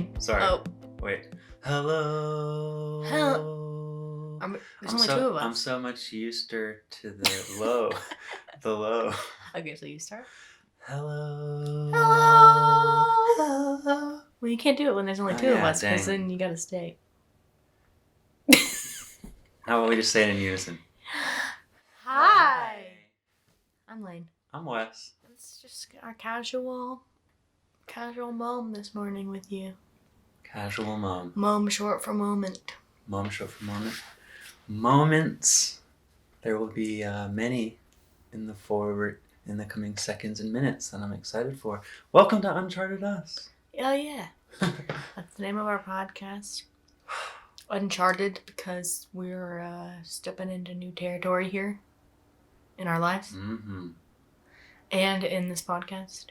recording. Sorry. Oh. Wait. Hello. There's only two of us. I'm so much used to the low. The low. Okay, so you start. Hello. Hello. Well, you can't do it when there's only two of us, because then you gotta stay. How about we just say it in unison? Hi. I'm Lane. I'm Wes. It's just our casual mom this morning with you. Casual mom. Mom short for moment. Mom short for moment. Moments. There will be many in the coming seconds and minutes that I'm excited for. Welcome to Uncharted Us. Oh yeah. That's the name of our podcast. Uncharted, because we're stepping into new territory here in our lives. Mm-hmm. And in this podcast,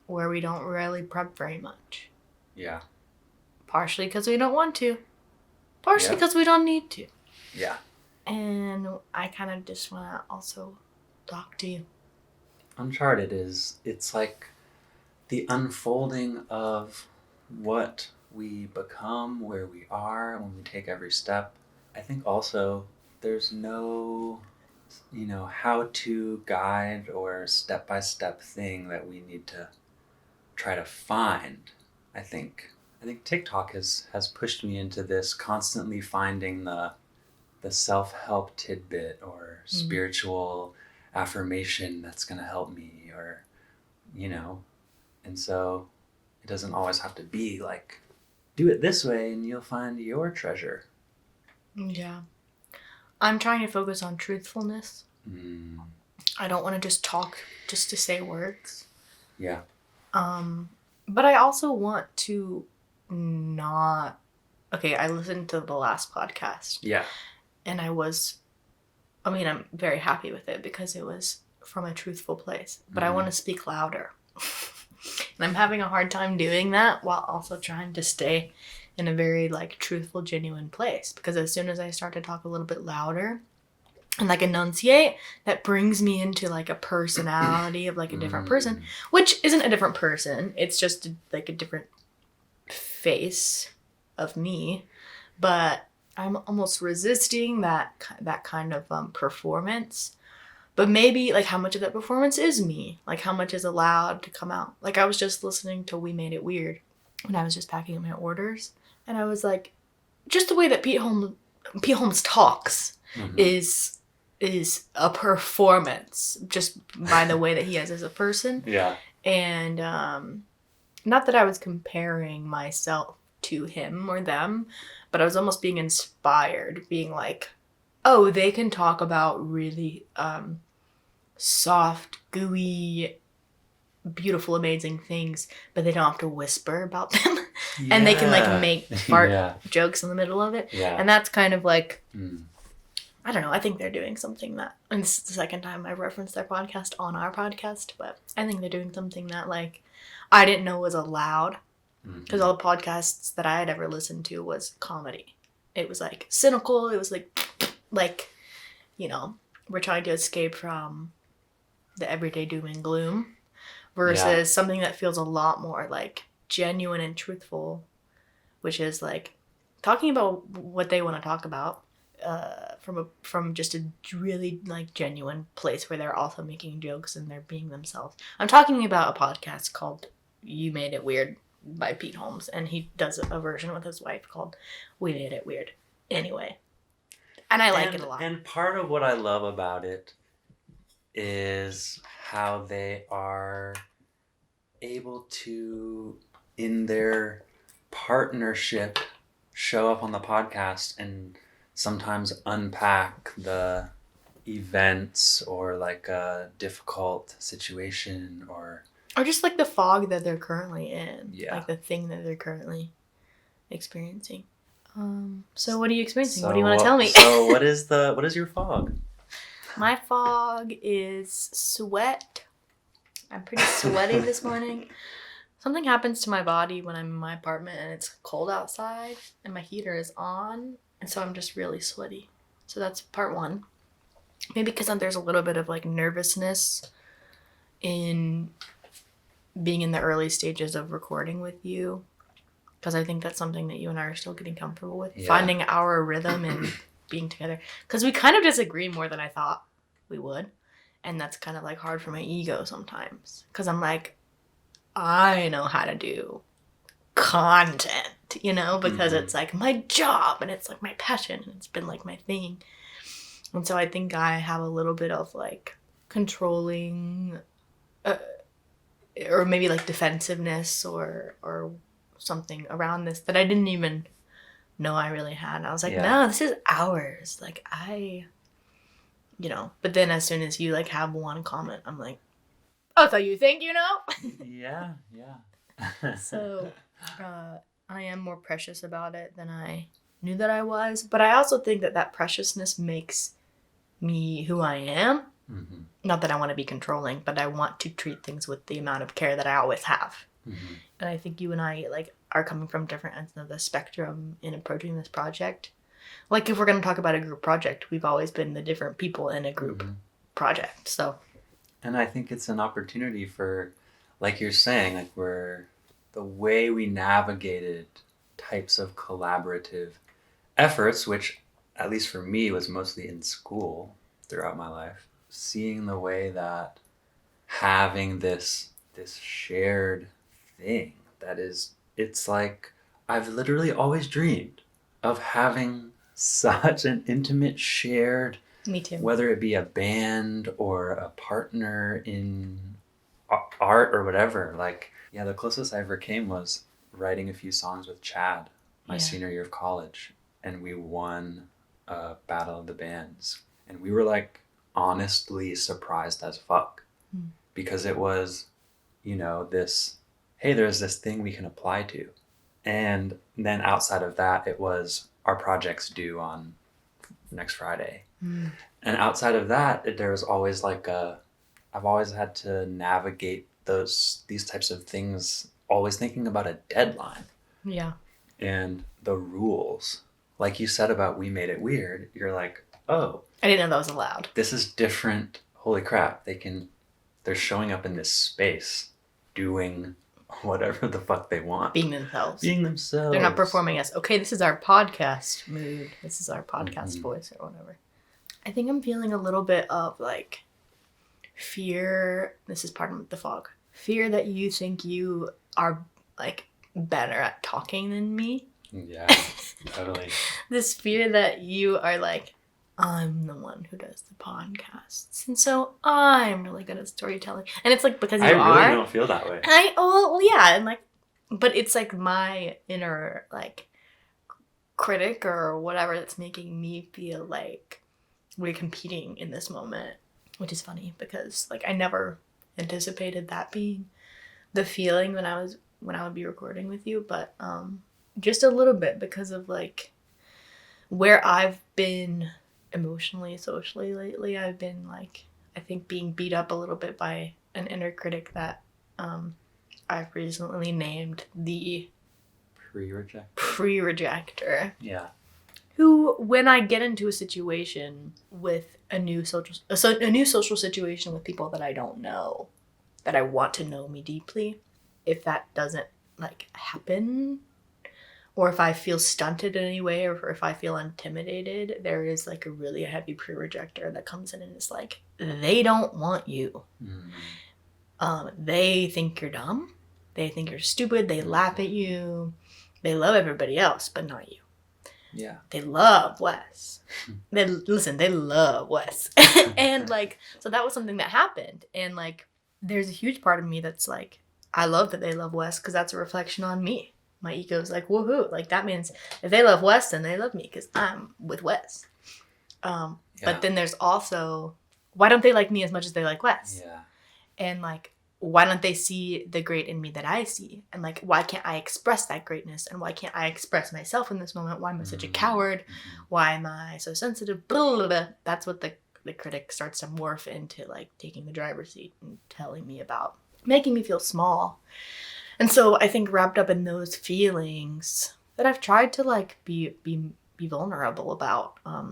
where we don't really prep very much. Yeah. Partially because we don't want to. Partially because we don't need to. Yeah. And I kind of just want to also talk to you. Uncharted it's like the unfolding of what we become, where we are when we take every step. I think also there's no, how-to guide or step-by-step thing that we need to try to find. I think TikTok has pushed me into this, constantly finding the self-help tidbit or spiritual affirmation that's going to help me, or and so it doesn't always have to be like, do it this way and you'll find your treasure. Yeah. I'm trying to focus on truthfulness. I don't want to just talk just to say words. Yeah. But I also want to not... Okay, I listened to the last podcast. Yeah. And I'm very happy with it because it was from a truthful place. But I want to speak louder. And I'm having a hard time doing that while also trying to stay in a very, truthful, genuine place. Because as soon as I start to talk a little bit louder and, enunciate, that brings me into, a personality of, a different person. Which isn't a different person. It's just, a different face of me. But I'm almost resisting that kind of performance. But maybe, how much of that performance is me? How much is allowed to come out? I was just listening to We Made It Weird when I was just packing up my orders. And I was like, just the way that Pete Holmes talks is a performance, just by the way that he is as a person. Yeah. And not that I was comparing myself to him or them, but I was almost being inspired, being like, oh, they can talk about really soft, gooey, beautiful, amazing things, but they don't have to whisper about them. Yeah. And they can make fart jokes in the middle of it. Yeah. And that's kind of I don't know, I think they're doing something that, and this is the second time I've referenced their podcast on our podcast, but I think they're doing something that I didn't know was allowed. Because all the podcasts that I had ever listened to was comedy. It was cynical. It was we're trying to escape from the everyday doom and gloom versus something that feels a lot more genuine and truthful, which is talking about what they want to talk about from just a really genuine place where they're also making jokes and they're being themselves. I'm talking about a podcast called You Made It Weird by Pete Holmes, and he does a version with his wife called We Made It Weird. Anyway. And I like it a lot. And part of what I love about it is how they are able to, in their partnership, show up on the podcast and sometimes unpack the events or a difficult situation or just the fog that they're currently in. Yeah. The thing that they're currently experiencing. So what are you experiencing? What do you want to tell me? So what is your fog? My fog is sweat. I'm pretty sweaty this morning. Something happens to my body when I'm in my apartment and it's cold outside and my heater is on. And so I'm just really sweaty. So that's part one. Maybe because there's a little bit of nervousness in being in the early stages of recording with you Because I think that's something that you and I are still getting comfortable with. Yeah. Finding our rhythm and being together. Because we kind of disagree more than I thought we would. And that's kind of like hard for my ego sometimes. Because I'm like, I know how to do content, you know, because it's like my job and it's like my passion and it's been like my thing. And so I think I have a little bit of like controlling or maybe like defensiveness or something around this that I didn't even know I really had. And I was like, no, this is ours. Like you know, but then as soon as you like have one comment, I'm like, oh, so you think you know? Yeah. So I am more precious about it than I knew that I was. But I also think that that preciousness makes me who I am. Mm-hmm. Not that I want to be controlling, but I want to treat things with the amount of care that I always have. Mm-hmm. And I think you and I like are coming from different ends of the spectrum in approaching this project. Like if we're going to talk about a group project, we've always been the different people in a group project. So, and I think it's an opportunity for, like you're saying, like the way we navigated types of collaborative efforts, which at least for me was mostly in school throughout my life, seeing the way that having this shared thing that is, it's like I've literally always dreamed of having such an intimate shared, me too. Whether it be a band or a partner in art or whatever. Like, yeah, the closest I ever came was writing a few songs with Chad my senior year of college, and we won a Battle of the Bands, and we were like honestly surprised as fuck because it was, you know, this, hey, there's this thing we can apply to. And then outside of that, it was our project's due on next Friday. And outside of that, there was always like I've always had to navigate these types of things, always thinking about a deadline. Yeah. And the rules. Like you said about We Made It Weird, you're like, oh. I didn't know that was allowed. This is different. Holy crap. They're showing up in this space doing whatever the fuck they want. Being themselves. They're not performing as, okay, this is our podcast mood. This is our podcast voice or whatever. I think I'm feeling a little bit of like fear. This is part of the fog. Fear that you think you are like better at talking than me. Yeah, totally. This fear that you are like, I'm the one who does the podcasts, and so I'm really good at storytelling. And it's like because you are. I really don't feel that way. Yeah, and like, but it's like my inner like critic or whatever that's making me feel like we're competing in this moment, which is funny because like I never anticipated that being the feeling when I would be recording with you, but just a little bit because of like where I've been emotionally, socially lately. I've been like, I think being beat up a little bit by an inner critic that I've recently named the pre-rejector. Yeah. Who, when I get into a situation with a new social situation with people that I don't know, that I want to know me deeply, if that doesn't like happen, or if I feel stunted in any way, or if I feel intimidated, there is like a really heavy pre-rejector that comes in and is like, they don't want you. They think you're dumb. They think you're stupid. They laugh at you. They love everybody else, but not you. Yeah. They love Wes. They love Wes. And like, so that was something that happened. And like, there's a huge part of me that's like, I love that they love Wes because that's a reflection on me. My ego's like, woohoo. Like, that means if they love Wes, then they love me because I'm with Wes. But then there's also, why don't they like me as much as they like Wes? Yeah. And like, why don't they see the great in me that I see? And like, why can't I express that greatness? And why can't I express myself in this moment? Why am I such a coward? Why am I so sensitive? Blah, blah, blah. That's what the critic starts to morph into, like taking the driver's seat and telling me about, making me feel small. And so I think wrapped up in those feelings that I've tried to like be vulnerable about. I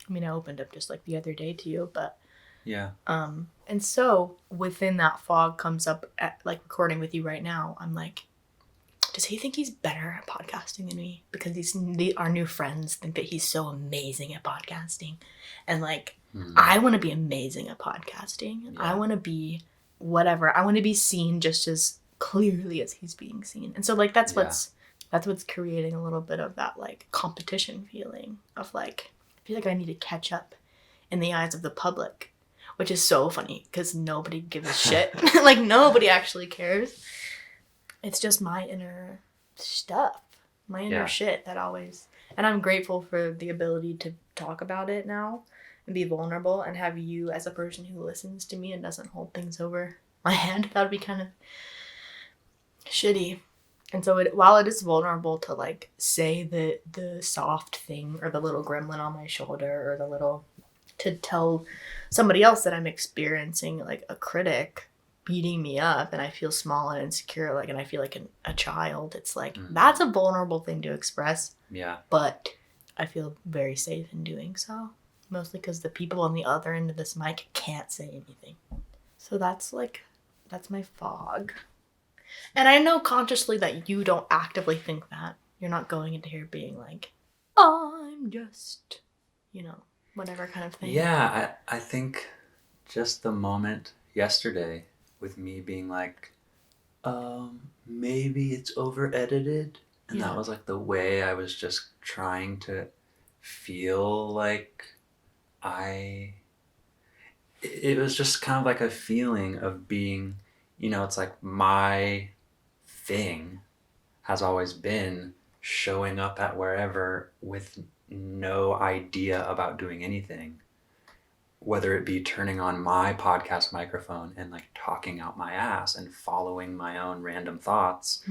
mean, I opened up just like the other day to you, but yeah. And so within that fog comes up at like recording with you right now. I'm like, does he think he's better at podcasting than me? Because our new friends think that he's so amazing at podcasting. And like, I want to be amazing at podcasting. Yeah. I want to be whatever. I want to be seen just as clearly as he's being seen. And so like, that's what's creating a little bit of that like competition feeling of like, I feel like I need to catch up in the eyes of the public, which is so funny because nobody gives a shit. Like nobody actually cares. It's just my inner stuff, my inner shit that always, and I'm grateful for the ability to talk about it now and be vulnerable and have you as a person who listens to me and doesn't hold things over my head. That would be kind of shitty. And so while it is vulnerable to like say the soft thing or the little gremlin on my shoulder or to tell somebody else that I'm experiencing like a critic beating me up and I feel small and insecure, like, and I feel like a child, it's like, that's a vulnerable thing to express. Yeah. But I feel very safe in doing so, mostly because the people on the other end of this mic can't say anything. So that's my fog. And I know consciously that you don't actively think that. You're not going into here being like, I'm just, whatever kind of thing. Yeah, I think just the moment yesterday with me being like, maybe it's over edited. And that was like the way I was just trying to feel like it was just kind of like a feeling of being, it's like my thing has always been showing up at wherever with no idea about doing anything. Whether it be turning on my podcast microphone and like talking out my ass and following my own random thoughts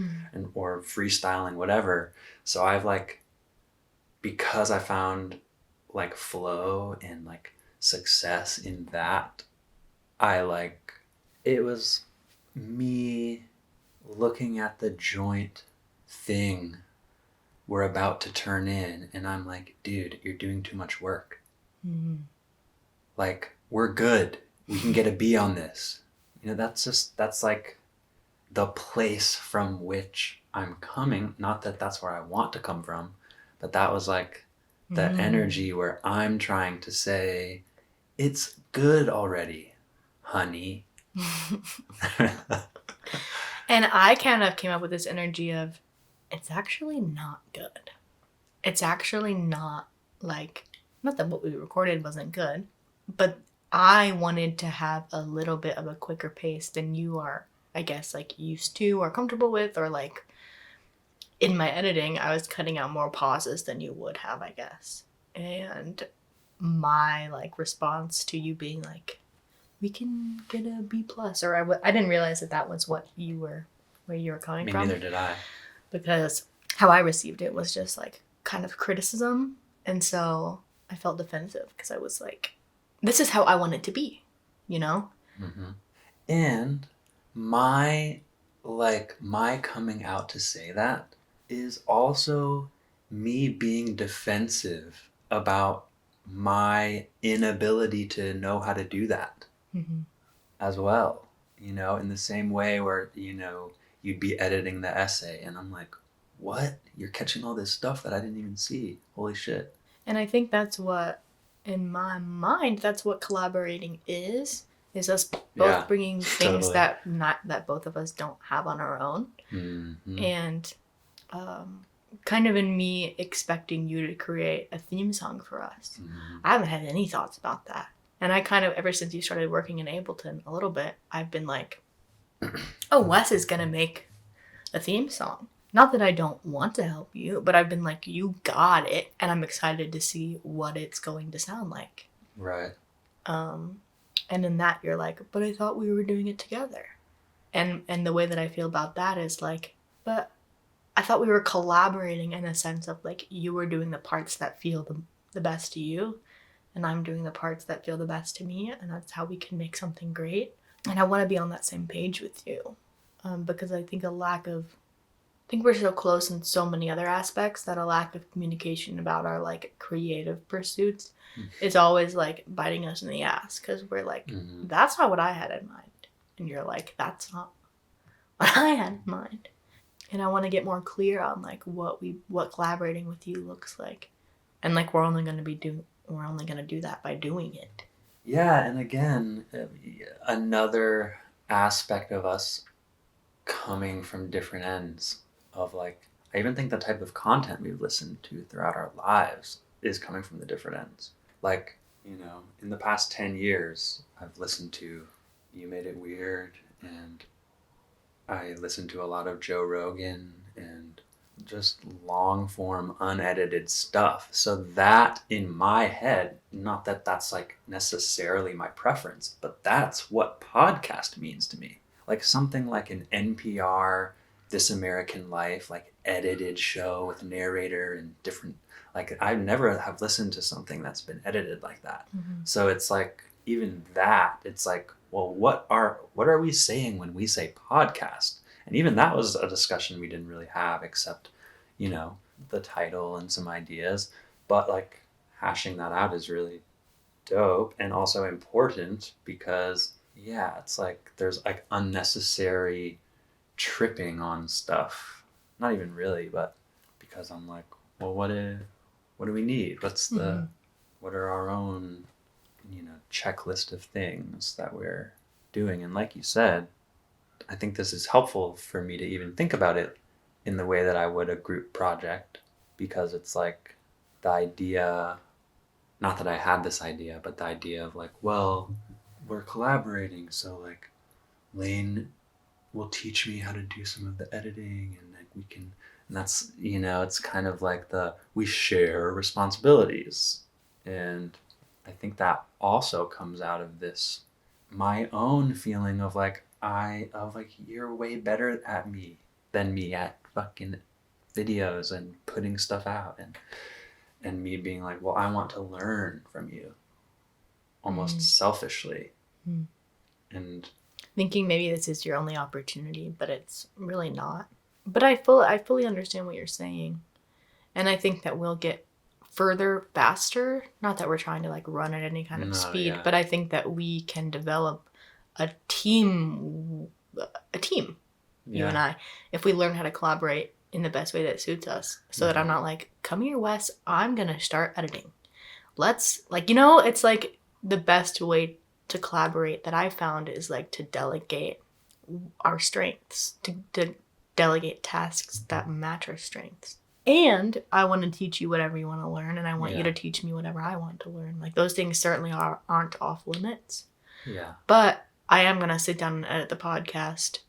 or freestyling, whatever. So I've like, because I found like flow and like success in that, it was me looking at the joint thing we're about to turn in and I'm like, dude, you're doing too much work. Like, we're good. We can get a B on this. That's like the place from which I'm coming. Not that that's where I want to come from, but that was like the energy where I'm trying to say, it's good already, honey. And I kind of came up with this energy of, it's actually not good. It's actually not like, not that what we recorded wasn't good, but I wanted to have a little bit of a quicker pace than you are, I guess, like used to or comfortable with, or like in my editing, I was cutting out more pauses than you would have, I guess. And my like response to you being like, we can get a B+, or I didn't realize that was where you were coming from. Neither did I. Because how I received it was just like kind of criticism. And so I felt defensive because I was like, this is how I want it to be, And my coming out to say that is also me being defensive about my inability to know how to do that as well, in the same way where, you'd be editing the essay and I'm like, what? You're catching all this stuff that I didn't even see. Holy shit. And I think that's what, in my mind, that's what collaborating is us both bringing things that both of us don't have on our own. And kind of in me expecting you to create a theme song for us. I haven't had any thoughts about that. And I kind of, ever since you started working in Ableton a little bit, I've been like, oh, Wes is going to make a theme song. Not that I don't want to help you, but I've been like, you got it. And I'm excited to see what it's going to sound like. Right. And in that, you're like, but I thought we were doing it together. And the way that I feel about that is like, but I thought we were collaborating in a sense of like, you were doing the parts that feel the best to you. And I'm doing the parts that feel the best to me. And that's how we can make something great. And I want to be on that same page with you. Because I think we're so close in so many other aspects that a lack of communication about our like creative pursuits is always like biting us in the ass. Because we're like, that's not what I had in mind. And you're like, that's not what I had in mind. And I want to get more clear on like what collaborating with you looks like. And like we're only going to do that by doing it. Yeah, and again, another aspect of us coming from different ends of like, I even think the type of content we've listened to throughout our lives is coming from the different ends. Like, in the past 10 years, I've listened to You Made It Weird, and I listened to a lot of Joe Rogan and just long form, unedited stuff. So that in my head, not that that's like necessarily my preference, but that's what podcast means to me. Like something like an NPR, This American Life, like edited show with narrator and different, like I never have listened to something that's been edited like that. Mm-hmm. So it's like, even that, it's like, well, what are we saying when we say podcast? And even that was a discussion we didn't really have, except, the title and some ideas. But like hashing that out is really dope and also important because, yeah, it's like there's like unnecessary tripping on stuff. Not even really, but because I'm like, well, what do we need? Mm-hmm. What are our own, checklist of things that we're doing? And like you said, I think this is helpful for me to even think about it in the way that I would a group project, because it's like the idea, not that I had this idea, but the idea of like, well, we're collaborating, so like Lane will teach me how to do some of the editing, and like we can, and that's, it's kind of like we share responsibilities. And I think that also comes out of this, my own feeling of like, you're way better at me than me at fucking videos and putting stuff out, and me being like, well, I want to learn from you almost selfishly. And Thinking maybe this is your only opportunity, but it's really not. But I fully understand what you're saying. And I think that we'll get further faster. Not that we're trying to like run at any kind of speed, yeah. but I think that we can develop a team, you and I, if we learn how to collaborate in the best way that suits us. So that I'm not like, come here, Wes, I'm going to start editing. Let's, like, it's like the best way to collaborate that I found is like to delegate our strengths, to delegate tasks that match our strengths. And I want to teach you whatever you want to learn, and I want you to teach me whatever I want to learn. Like, those things certainly aren't off limits. Yeah. But I am going to sit down and edit the podcast.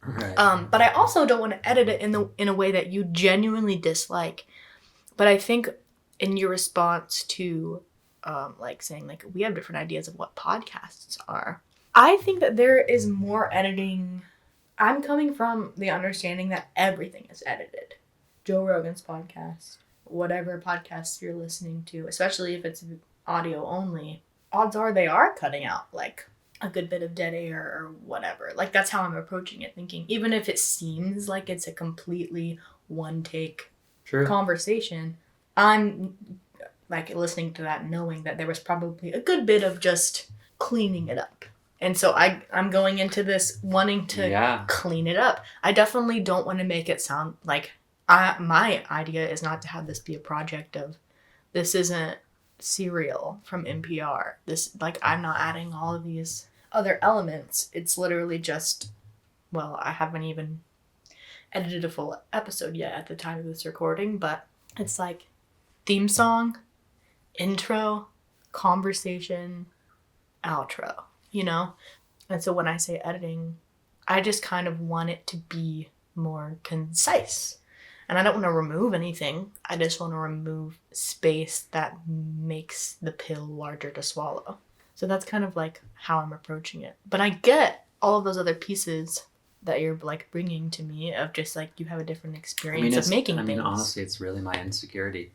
Right. But I also don't want to edit it in a way that you genuinely dislike. But I think in your response to like saying like we have different ideas of what podcasts are, I think that there is more editing. I'm coming from the understanding that everything is edited. Joe Rogan's podcast, whatever podcasts you're listening to, especially if it's audio only, odds are they are cutting out like a good bit of dead air or whatever. Like, that's how I'm approaching it, thinking even if it seems like it's a completely one take conversation, I'm like listening to that knowing that there was probably a good bit of just cleaning it up. And so I'm going into this wanting to clean it up. I definitely don't want to make it sound like my idea is not to have this be a project of, this isn't Serial from NPR. This, like, I'm not adding all of these other elements. It's literally just, well, I haven't even edited a full episode yet at the time of this recording, but it's like theme song, intro, conversation, outro, And so when I say editing, I just kind of want it to be more concise. And I don't want to remove anything. I just want to remove space that makes the pill larger to swallow. So that's kind of like how I'm approaching it. But I get all of those other pieces that you're like bringing to me of just like you have a different experience of making things. Honestly, it's really my insecurity.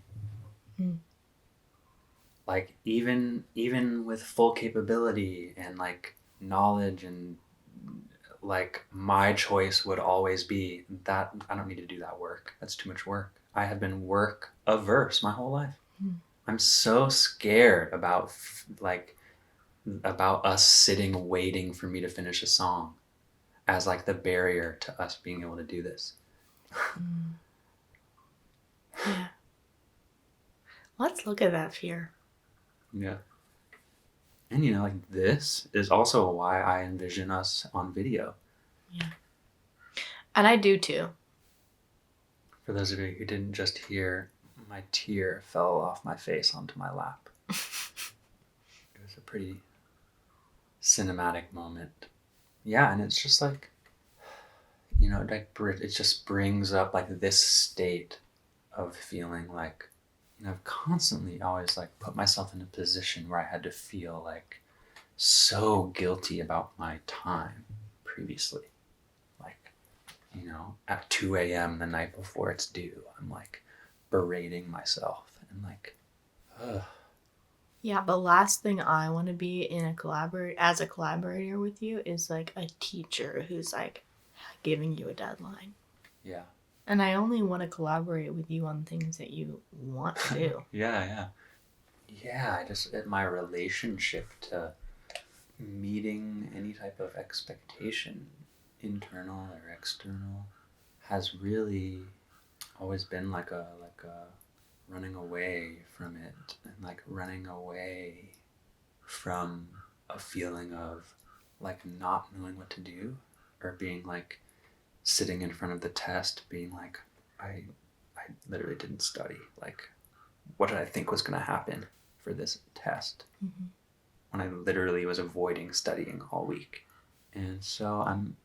Like even with full capability and like knowledge, and like my choice would always be that I don't need to do that work. That's too much work. I have been work averse my whole life. I'm so scared about us sitting waiting for me to finish a song as like the barrier to us being able to do this. Mm. Yeah. Let's look at that fear. Yeah. And like this is also why I envision us on video. Yeah. And I do too. For those of you who didn't just hear, my tear fell off my face onto my lap. It was a pretty cinematic moment. Yeah, and it's just like, it just brings up like this state of feeling like, I've constantly always like put myself in a position where I had to feel like so guilty about my time previously. Like, at 2 a.m. the night before it's due, I'm like berating myself and like, ugh. Yeah, the last thing I want to be as a collaborator with you is like a teacher who's like giving you a deadline. Yeah. And I only want to collaborate with you on things that you want to do. Yeah. Yeah, my relationship to meeting any type of expectation, internal or external, has really always been like a running away from it, and like running away from a feeling of like not knowing what to do, or being like sitting in front of the test being like, I literally didn't study. Like, what did I think was going to happen for this test? Mm-hmm. When I literally was avoiding studying all week. And so I'm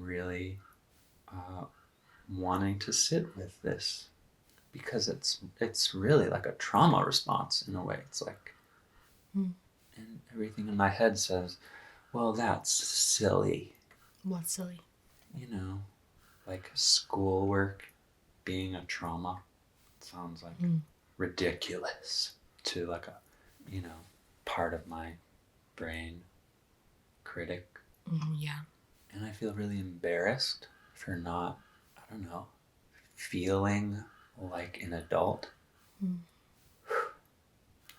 really wanting to sit with this, because it's really like a trauma response in a way. It's like, and everything in my head says, well, that's silly. What's silly? Like schoolwork being a trauma. It sounds like ridiculous to like a, part of my brain critic. Yeah. And I feel really embarrassed for not, I don't know, feeling like an adult.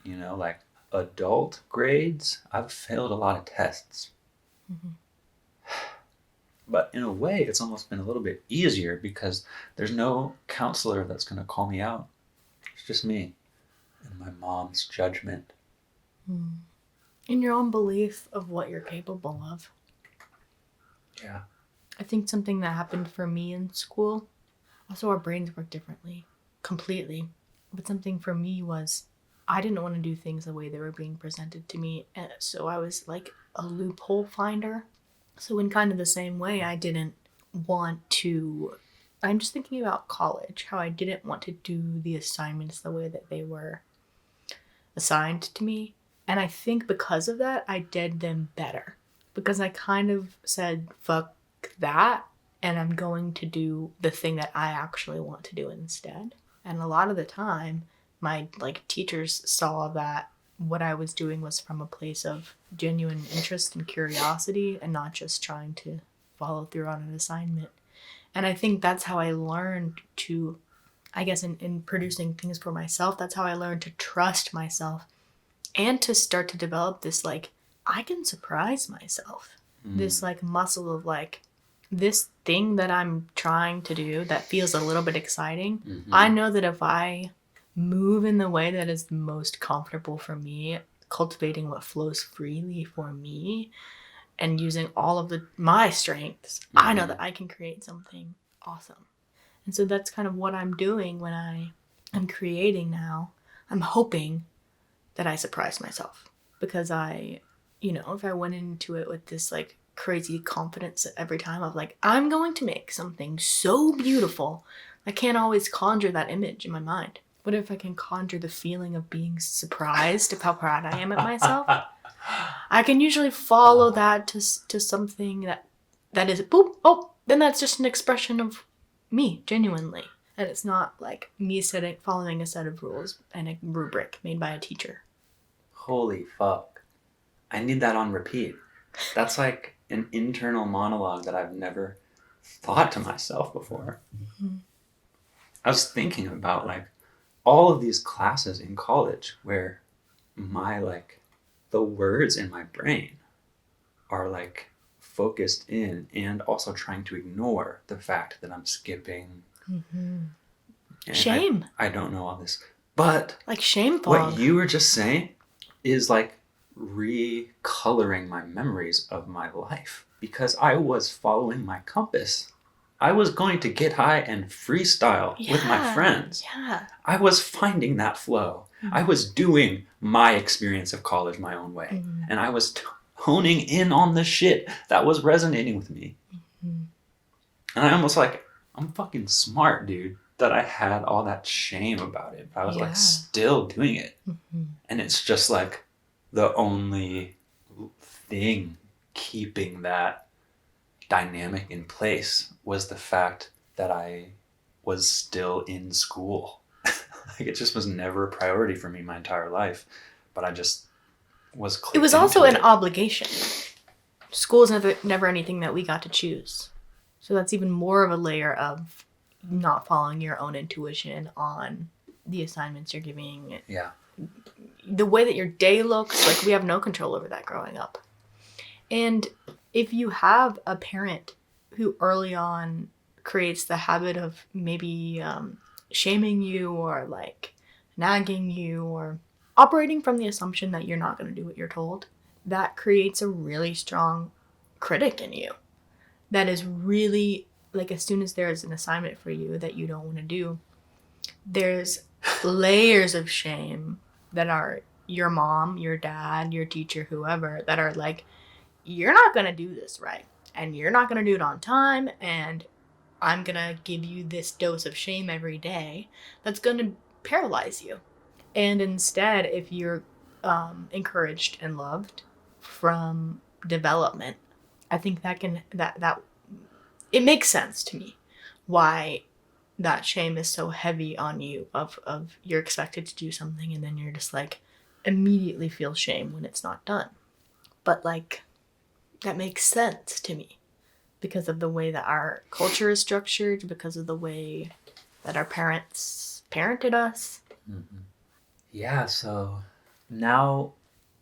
Like adult grades, I've failed a lot of tests. But in a way, it's almost been a little bit easier because there's no counselor that's going to call me out. It's just me and my mom's judgment. In your own belief of what you're capable of. Yeah. I think something that happened for me in school, also our brains work differently, completely. But something for me was I didn't want to do things the way they were being presented to me. And so I was like a loophole finder. So in kind of the same way, I didn't want to, I'm just thinking about college, how I didn't want to do the assignments the way that they were assigned to me. And I think because of that, I did them better. Because I kind of said, fuck that, and I'm going to do the thing that I actually want to do instead. And a lot of the time, my teachers saw that what I was doing was from a place of genuine interest and curiosity and not just trying to follow through on an assignment. And I think that's how I learned to, I guess in producing things for myself, that's how I learned to trust myself and to start to develop this I can surprise myself. This muscle of this thing that I'm trying to do that feels a little bit exciting. I know that if I move in the way that is the most comfortable for me, cultivating what flows freely for me, and using all of my strengths, I know that I can create something awesome. And so that's kind of what I'm doing when I am creating now. I'm hoping that I surprise myself, because if I went into it with this crazy confidence every time of I'm going to make something so beautiful, I can't always conjure that image in my mind. What if I can conjure the feeling of being surprised of how proud I am at myself? I can usually follow that to something that is boop, oh, then that's just an expression of me, genuinely. And it's not like me following a set of rules and a rubric made by a teacher. Holy fuck. I need that on repeat. That's like an internal monologue that I've never thought to myself before. I was thinking about all of these classes in college where the words in my brain are focused in and also trying to ignore the fact that I'm skipping Mm-hmm. And Shame. I don't know all this. But like shame fog. What you were just saying is like recoloring my memories of my life, because I was following my compass. I was going to get high and freestyle with my friends. Yeah. I was finding that flow. I was doing my experience of college my own way. And I was honing in on the shit that was resonating with me. And I almost like, I'm fucking smart, dude, that I had all that shame about it. But I was like still doing it. And it's just like the only thing keeping that dynamic in place was the fact that I was still in school. Like, it just was never a priority for me my entire life, but I just was clicked. It was also an obligation. School is never anything that we got to choose. So that's even more of a layer of not following your own intuition on the assignments you're giving. Yeah. The way that your day looks, like, we have no control over that growing up. And if you have a parent who early on creates the habit of maybe shaming you or like nagging you or operating from the assumption that you're not going to do what you're told, that creates a really strong critic in you. That is really, like, as soon as there's an assignment for you that you don't want to do, there's layers of shame that are your mom, your dad, your teacher, whoever, that are like, you're not going to do this right. And you're not going to do it on time. And I'm going to give you this dose of shame every day that's going to paralyze you. And instead, if you're encouraged and loved from development, I think that it makes sense to me why that shame is so heavy on you of you're expected to do something and then you're just like immediately feel shame when it's not done. But like, that makes sense to me because of the way that our culture is structured, because of the way that our parents parented us. Mm-hmm. Yeah, so now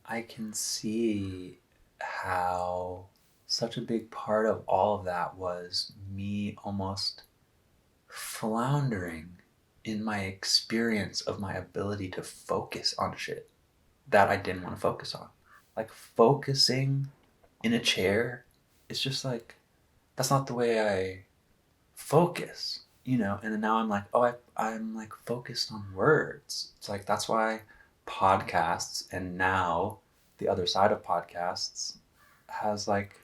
I can see how such a big part of all of that was me almost floundering in my experience of my ability to focus on shit that I didn't want to focus on. Like, focusing in a chair, it's just like, that's not the way I focus, you know? And then now I'm like, oh, I'm like focused on words. It's like, that's why podcasts, and now the other side of podcasts, has like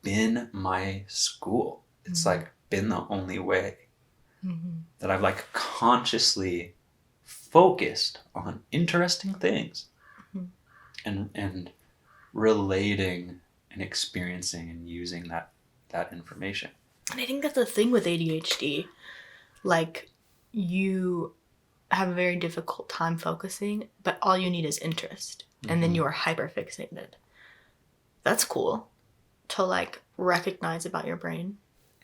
been my school. It's like been the only way that I've like consciously focused on interesting things and relating and experiencing and using that information. And I think that's the thing with ADHD. Like, you have a very difficult time focusing, but all you need is interest. And then you are hyper-fixated. That's cool to, like, recognize about your brain.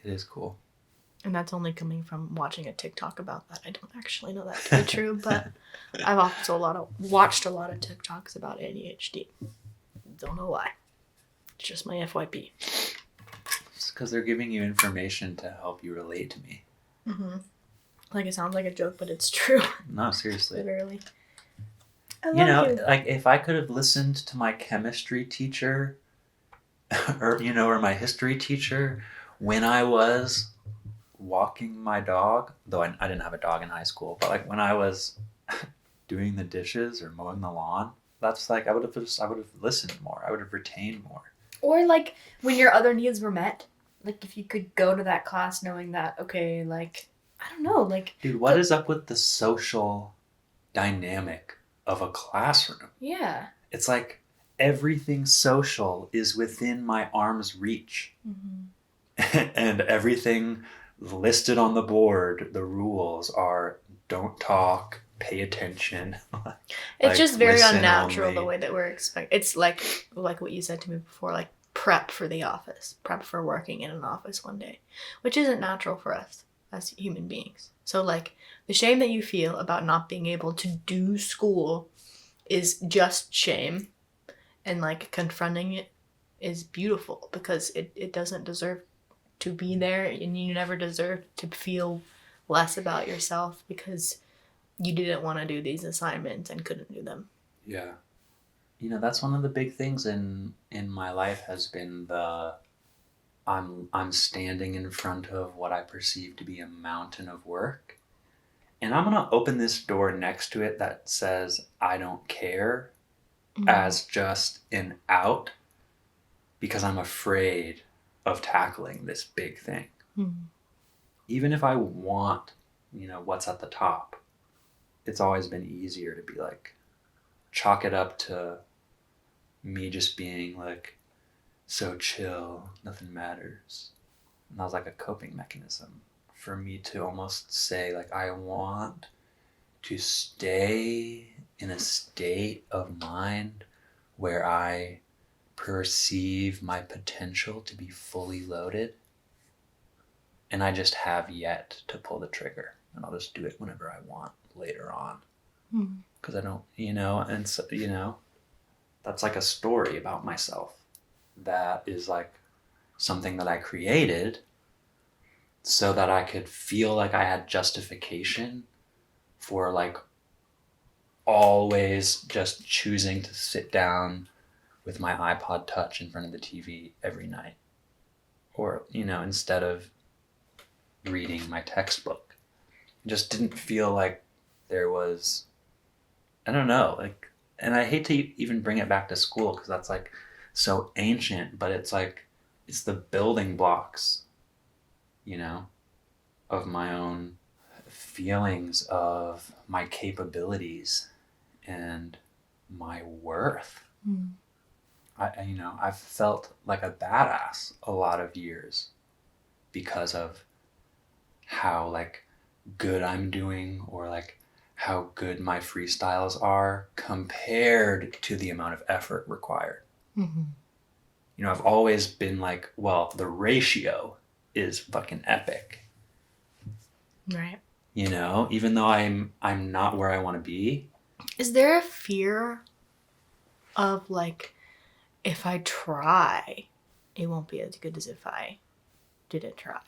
It is cool. And that's only coming from watching a TikTok about that. I don't actually know that to be true, but I've also watched a lot of TikToks about ADHD. Don't know why. It's just my FYP. It's because they're giving you information to help you relate to me. Like, it sounds like a joke, but it's true. No, seriously. Literally. Like, if I could have listened to my chemistry teacher or my history teacher when I was walking my dog, though I didn't have a dog in high school, but like when I was doing the dishes or mowing the lawn, that's like, I would have listened more. I would have retained more. Or like when your other needs were met, like if you could go to that class knowing that, okay, like, I don't know, like, dude, what is up with the social dynamic of a classroom? Yeah. It's like everything social is within my arm's reach. And everything listed on the board, the rules are don't talk, pay attention. It's like, just very listen unnatural only. the way that we're expecting. It's like what you said to me before, like prep for the office, prep for working in an office one day, which isn't natural for us as human beings. So like the shame that you feel about not being able to do school is just shame, and like confronting it is beautiful because it doesn't deserve to be there, and you never deserve to feel less about yourself because you didn't want to do these assignments and couldn't do them. Yeah. You know, that's one of the big things in my life has been I'm standing in front of what I perceive to be a mountain of work. And I'm going to open this door next to it that says I don't care as just an out because I'm afraid of tackling this big thing. Even if I want, what's at the top, it's always been easier to be like, chalk it up to me just being like, so chill, nothing matters. And that was like a coping mechanism for me to almost say, like, I want to stay in a state of mind where I perceive my potential to be fully loaded. And I just have yet to pull the trigger. And I'll just do it whenever I want later on. Because I don't, and so, that's like a story about myself. That is like something that I created so that I could feel like I had justification for like always just choosing to sit down with my iPod Touch in front of the TV every night. Or, instead of reading my textbook. It just didn't feel like there was, I don't know, like, and I hate to even bring it back to school because that's like so ancient, but it's like, it's the building blocks, of my own feelings of my capabilities and my worth. I've felt like a badass a lot of years because of how like good I'm doing or like how good my freestyles are compared to the amount of effort required. I've always been like, well, the ratio is fucking epic. Right. Even though I'm not where I want to be. Is there a fear of like, if I try, it won't be as good as if I didn't try?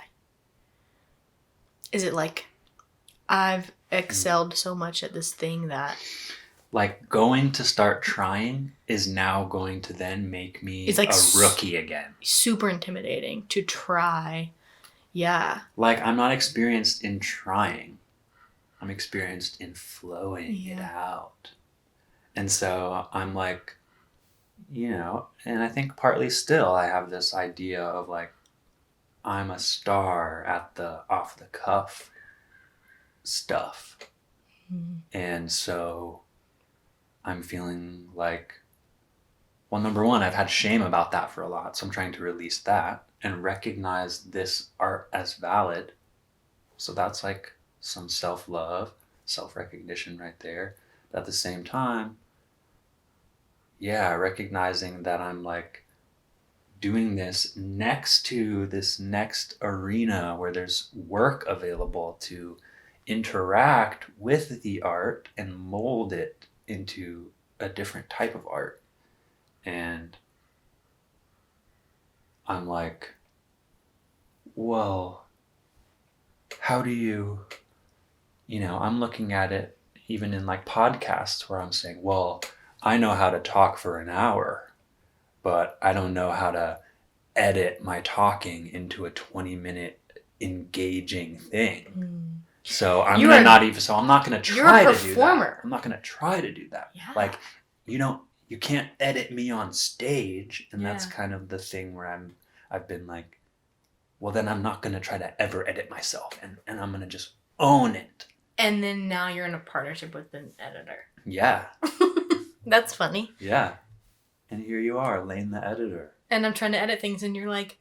Is it like, I've excelled so much at this thing that... Like, going to start trying is now going to then make me like a rookie again. Super intimidating to try. Yeah. Like, I'm not experienced in trying. I'm experienced in flowing it out. And so I'm like, and I think partly still I have this idea of like, I'm a star at the off the cuff stuff. And so I'm feeling like, well, number one, I've had shame about that for a lot. So I'm trying to release that and recognize this art as valid. So that's like some self-love, self-recognition right there. But at the same time, recognizing that I'm like doing this next to this next arena where there's work available to interact with the art and mold it into a different type of art. And I'm like, well, how do you, I'm looking at it even in like podcasts where I'm saying, well, I know how to talk for an hour, but I don't know how to edit my talking into a 20-minute engaging thing. So I'm not going to try to do that. I'm not going to try to do that. Yeah. Like, you can't edit me on stage. And that's kind of the thing where I've been like, well, then I'm not going to try to ever edit myself. And I'm going to just own it. And then now you're in a partnership with an editor. Yeah. That's funny. Yeah. And here you are, Lane the editor. And I'm trying to edit things and you're like,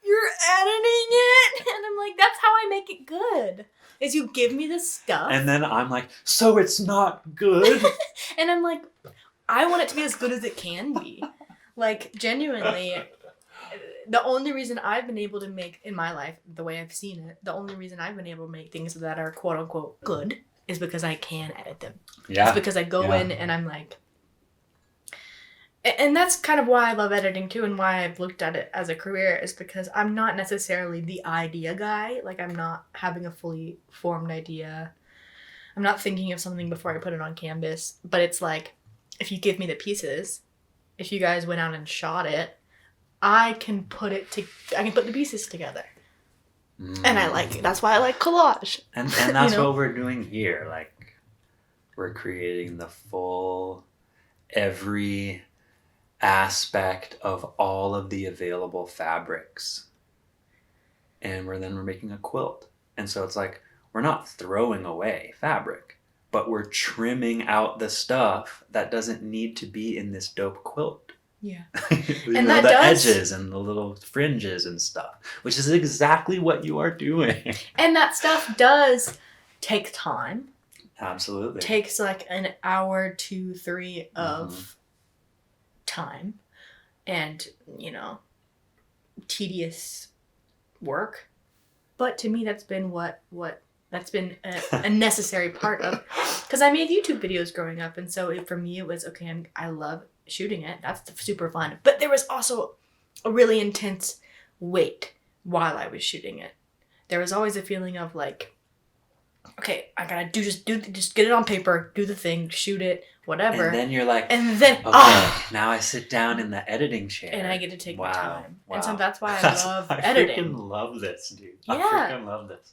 you're editing it? And I'm like, that's how I make it good. Is you give me this stuff. And then I'm like, so it's not good? And I'm like, I want it to be as good as it can be. Like, genuinely, the only reason I've been able to make, in my life, the way I've seen it, the only reason I've been able to make things that are quote unquote good is because I can edit them. Yeah. It's because I go in and I'm like, And that's kind of why I love editing too, and why I've looked at it as a career, is because I'm not necessarily the idea guy. Like, I'm not having a fully formed idea. I'm not thinking of something before I put it on canvas. But it's like, if you give me the pieces, if you guys went out and shot it, I can put the pieces together. And that's why I like collage. And that's what we're doing here. Like, we're creating the full, every aspect of all of the available fabrics. And we're making a quilt. And so it's like, we're not throwing away fabric, but we're trimming out the stuff that doesn't need to be in this dope quilt. Yeah. And the edges and the little fringes and stuff, which is exactly what you are doing. And that stuff does take time. Absolutely. Takes like an hour, 2, 3 of time and, tedious work. But to me, that's been that's been a necessary part of, because I made YouTube videos growing up. And so for me, it was, okay, I love shooting it. That's super fun. But there was also a really intense wait while I was shooting it. There was always a feeling of like, okay, I gotta just get it on paper, do the thing, shoot it, whatever. And then you're like, okay, now I sit down in the editing chair. And I get to take my time. Wow. And so that's why I love editing. I freaking love this, dude. Yeah. I freaking love this.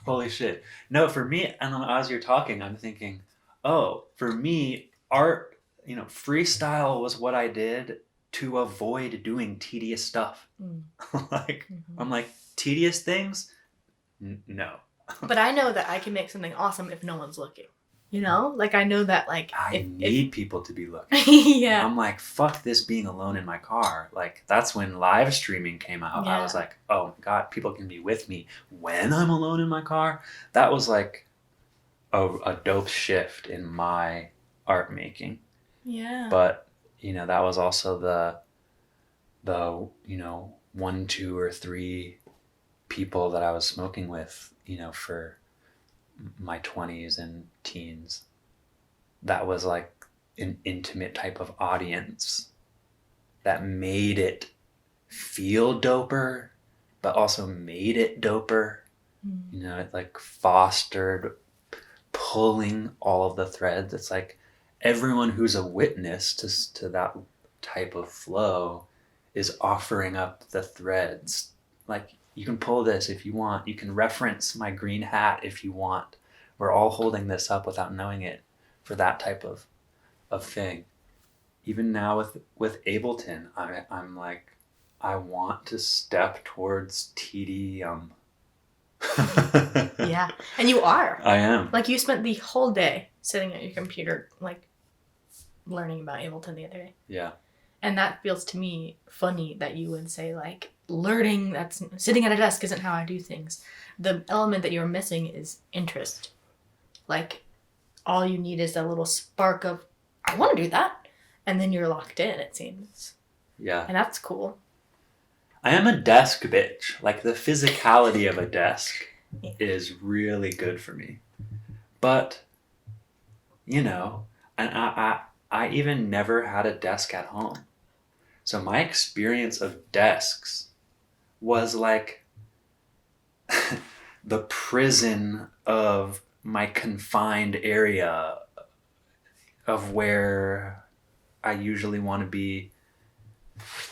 Holy shit. No, for me, and as you're talking, I'm thinking, for me, art, freestyle was what I did to avoid doing tedious stuff. I'm like, tedious things? No. But I know that I can make something awesome if no one's looking. Like, I know that, like, I need people to be looking. Yeah. I'm like, fuck this being alone in my car. Like, that's when live streaming came out. Yeah. I was like, oh my God, people can be with me when I'm alone in my car. That was like a dope shift in my art making. Yeah. But, that was also the 1, 2, or 3 people that I was smoking with, for my 20s and teens. That was like an intimate type of audience that made it feel doper, but also made it doper. It like fostered pulling all of the threads. It's like everyone who's a witness to that type of flow is offering up the threads. Like, you can pull this if you want. You can reference my green hat if you want. We're all holding this up without knowing it for that type of thing. Even now with Ableton, I'm like, I want to step towards tedium. Yeah. And you are. I am. Like, you spent the whole day sitting at your computer, like, learning about Ableton the other day. Yeah. And that feels to me funny that you would say, like, learning, that's sitting at a desk isn't how I do things. The element that you're missing is interest. Like, all you need is a little spark of, I want to do that. And then you're locked in, it seems. Yeah. And that's cool. I am a desk bitch. Like, the physicality of a desk is really good for me. But, and I even never had a desk at home. So my experience of desks was like the prison of my confined area of where I usually want to be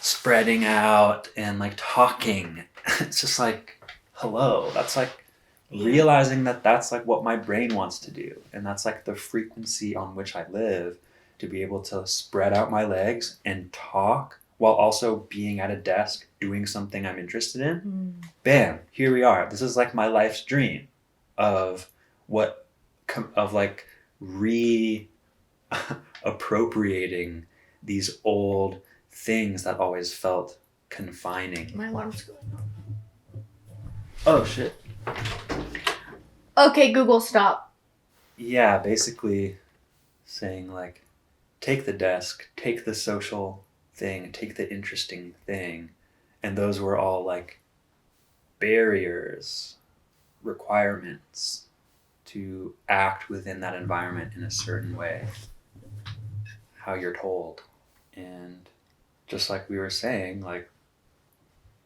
spreading out and like talking. It's just like, hello. That's like realizing that that's like what my brain wants to do. And that's like the frequency on which I live, to be able to spread out my legs and talk while also being at a desk doing something I'm interested in. Bam, here we are. This is like my life's dream of like appropriating these old things that always felt confining. My alarm's going off. Oh shit. Okay, Google, stop. Yeah, basically saying like, take the desk, take the social thing, take the interesting thing. And those were all like barriers, requirements to act within that environment in a certain way, how you're told. And just like we were saying, like,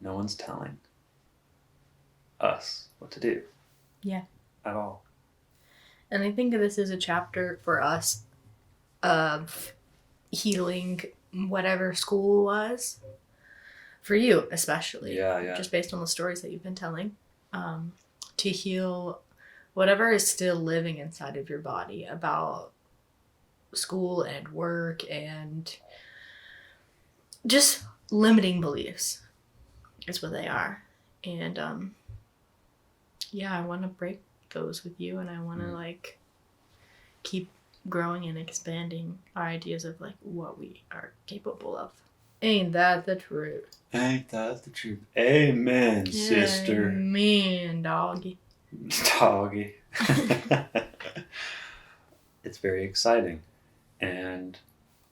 no one's telling us what to do. Yeah. At all. And I think this is a chapter for us of healing whatever school was. For you, especially. Yeah. Just based on the stories that you've been telling. To heal whatever is still living inside of your body about school and work and just limiting beliefs is what they are. And I want to break those with you, and I want to like keep growing and expanding our ideas of like what we are capable of. Ain't that the truth? Ain't that the truth? Amen, sister. Amen, doggy. Doggy. It's very exciting. And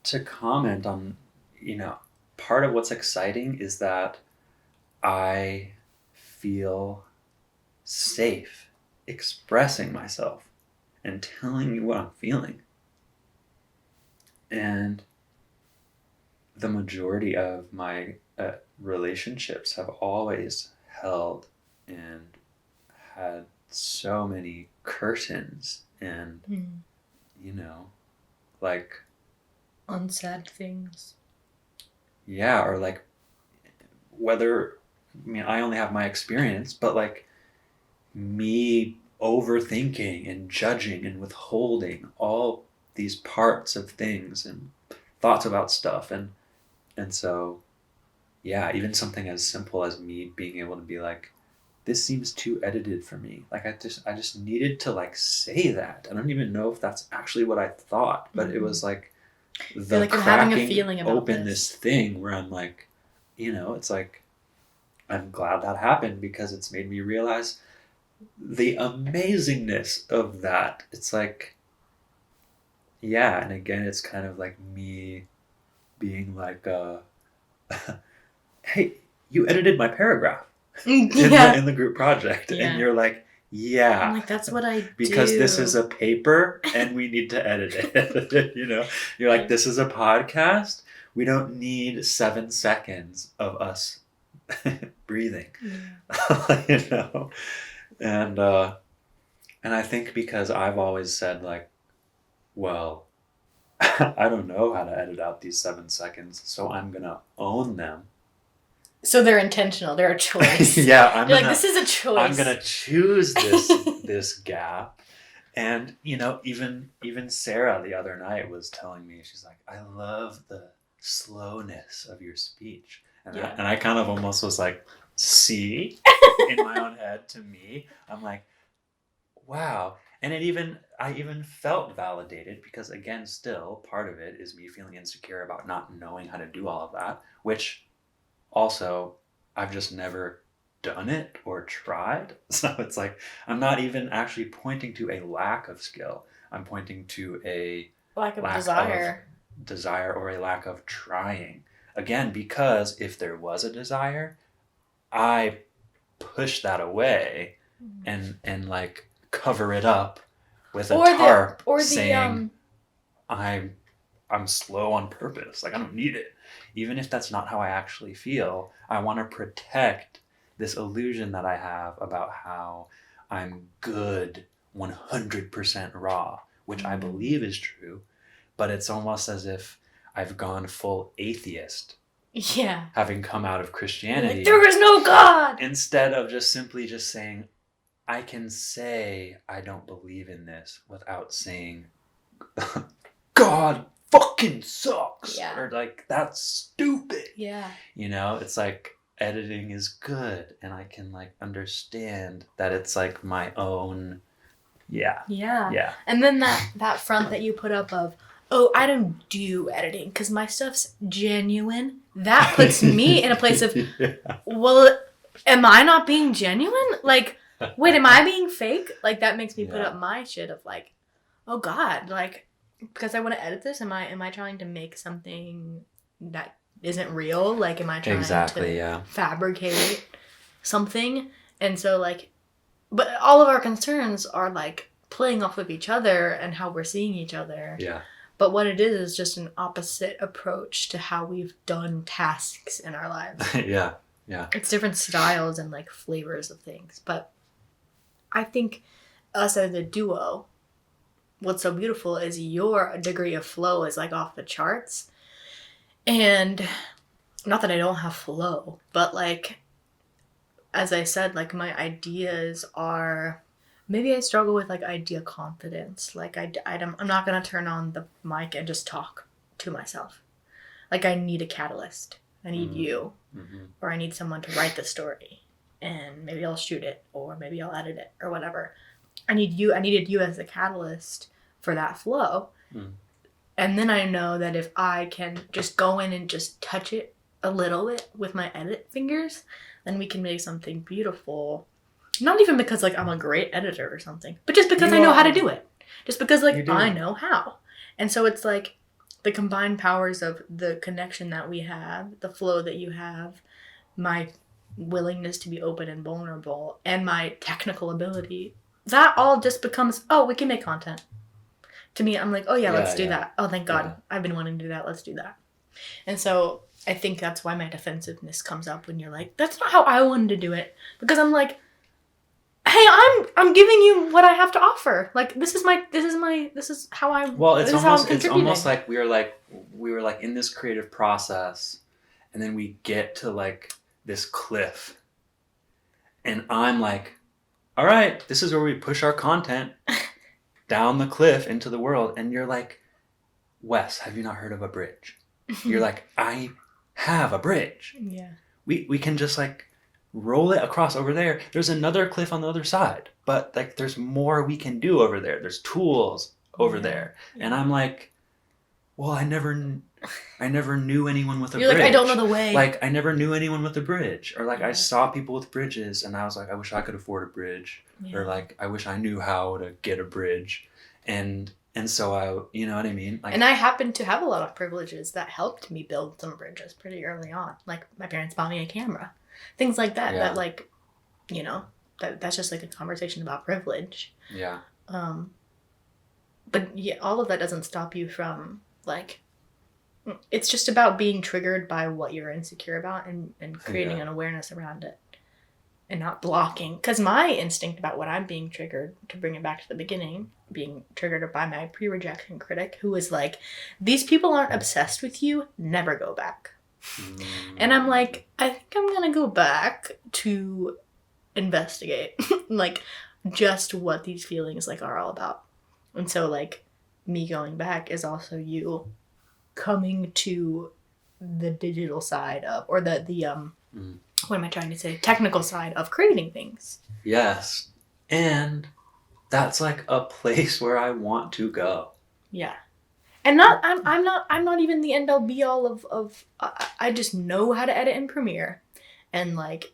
to comment on, part of what's exciting is that I feel safe expressing myself and telling you what I'm feeling. And the majority of my relationships have always held and had so many curtains and, like... unsaid things. Yeah, or like whether... I only have my experience, but like me overthinking and judging and withholding all these parts of things and thoughts about stuff. And so, yeah, even something as simple as me being able to be like, this seems too edited for me. Like I just needed to like say that. I don't even know if that's actually what I thought, but it was like the like cracking I'm having a feeling about open this thing where I'm like, it's like, I'm glad that happened because it's made me realize the amazingness of that. It's like, yeah, and again, it's kind of like me being like, hey, you edited my paragraph in the group project. Yeah. And you're like, yeah. I'm like, that's what I because do. This is a paper and we need to edit it. You're like, this is a podcast. We don't need 7 seconds of us breathing. Yeah. And I think because I've always said like, well, I don't know how to edit out these 7 seconds, so I'm gonna own them. So they're intentional. They're a choice. Yeah, this is a choice. I'm gonna choose this gap. And even Sarah the other night was telling me, she's like, I love the slowness of your speech. And I kind of almost was like, see, in my own head to me, I'm like, wow. And I even felt validated because, again, still part of it is me feeling insecure about not knowing how to do all of that, which also I've just never done it or tried. So it's like, I'm not even actually pointing to a lack of skill. I'm pointing to a lack of desire or a lack of trying. Again, because if there was a desire, I push that away and like cover it up with a tarp saying I'm slow on purpose. Like I don't need it. Even if that's not how I actually feel, I want to protect this illusion that I have about how I'm good 100% raw, which I believe is true, but it's almost as if I've gone full atheist. Yeah. Having come out of Christianity. Like, there is no God! Instead of just simply saying, I can say I don't believe in this without saying, God fucking sucks! Yeah. Or like, that's stupid! Yeah. It's like, editing is good, and I can like understand that it's like my own... Yeah. And then that front that you put up of, oh, I don't do editing because my stuff's genuine. That puts me in a place of, well, am I not being genuine? Like, wait, am I being fake? Like, that makes me put up my shit of like, oh God, like, because I want to edit this. Am I trying to make something that isn't real? Like, am I trying to fabricate something? And so like, but all of our concerns are like playing off of each other and how we're seeing each other. Yeah. But what it is just an opposite approach to how we've done tasks in our lives. Yeah. It's different styles and like flavors of things. But I think us as a duo, what's so beautiful is your degree of flow is like off the charts. And not that I don't have flow, but like, as I said, like my ideas are, maybe I struggle with like idea confidence. Like I'm not going to turn on the mic and just talk to myself. Like I need a catalyst. I need you, or I need someone to write the story, and maybe I'll shoot it, or maybe I'll edit it, or whatever. I needed you as the catalyst for that flow. And then I know that if I can just go in and just touch it a little bit with my edit fingers, then we can make something beautiful. Not even because like I'm a great editor or something, but just because I know how to do it. Just because like I know how. And so it's like the combined powers of the connection that we have, the flow that you have, my willingness to be open and vulnerable, and my technical ability, that all just becomes, oh, we can make content. To me, I'm like, oh yeah, let's do that. Oh, thank God. I've been wanting to do that. Let's do that. And so I think that's why my defensiveness comes up when you're like, that's not how I wanted to do it. Because I'm like, hey, I'm giving you what I have to offer. Like this is how I. Well, it's almost like we were like in this creative process, and then we get to like this cliff, and I'm like, all right, this is where we push our content down the cliff into the world, and you're like, Wes, have you not heard of a bridge? You're like, I have a bridge. Yeah. We can just like roll it across over there. There's another cliff on the other side, but like there's more we can do over there. There's tools over there. And I'm like, well, I never knew anyone with a bridge. You're like, I don't know the way. Like I never knew anyone with a bridge, or like I saw people with bridges and I was like, I wish I could afford a bridge, or like I wish I knew how to get a bridge. And so I, you know what I mean? Like, and I happened to have a lot of privileges that helped me build some bridges pretty early on. Like my parents bought me a camera. Things like that, that like, you know, that's just like a conversation about privilege. Yeah. But yeah, all of that doesn't stop you from like, it's just about being triggered by what you're insecure about and creating an awareness around it and not blocking. Because my instinct about what I'm being triggered, to bring it back to the beginning, being triggered by my pre-rejection critic who was like, these people aren't obsessed with you, never go back. And I'm like, I think I'm gonna go back to investigate like just what these feelings like are all about. And so like me going back is also you coming to the digital side of, or the what am I trying to say, technical side of creating things. Yes. And that's like a place where I want to go. Yeah. And I'm not even the end all be all of I just know how to edit in Premiere, and like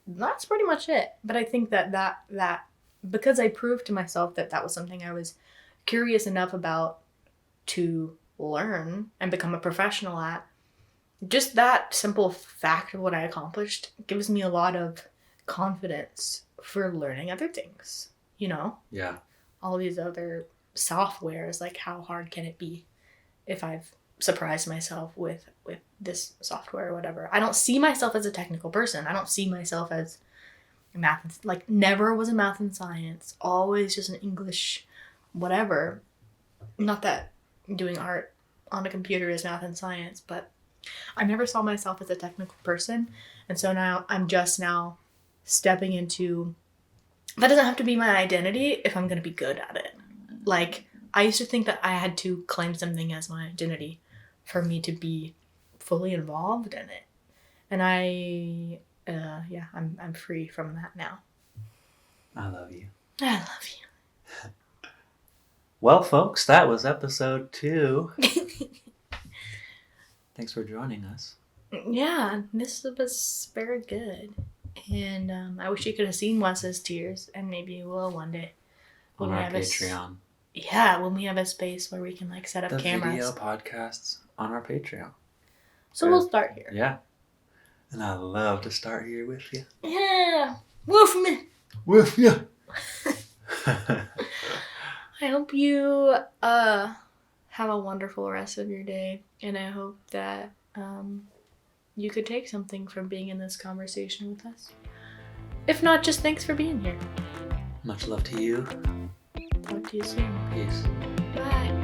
that's pretty much it. But I think that because I proved to myself that was something I was curious enough about to learn and become a professional at, just that simple fact of what I accomplished gives me a lot of confidence for learning other things, you know? Yeah. All these other softwares, like how hard can it be if I've surprised myself with this software or whatever. I don't see myself as a technical person. I don't see myself as math, like never was a math and science, always just an English whatever. Not that doing art on a computer is math and science, but I never saw myself as a technical person. And so now I'm just now stepping into, that doesn't have to be my identity if I'm going to be good at it. Like, I used to think that I had to claim something as my identity for me to be fully involved in it. And I'm free from that now. I love you. I love you. Well, folks, that was episode 2. Thanks for joining us. Yeah, this was very good. And I wish you could have seen Wes's tears, and maybe you will one day. On our Patreon. When we have a space where we can like set up cameras. The video podcasts on our Patreon. So we'll start here. Yeah. And I love to start here with you. Yeah. Woof me. With you. I hope you have a wonderful rest of your day, and I hope that you could take something from being in this conversation with us. If not, just thanks for being here. Much love to you. Talk to you soon. Peace. Bye.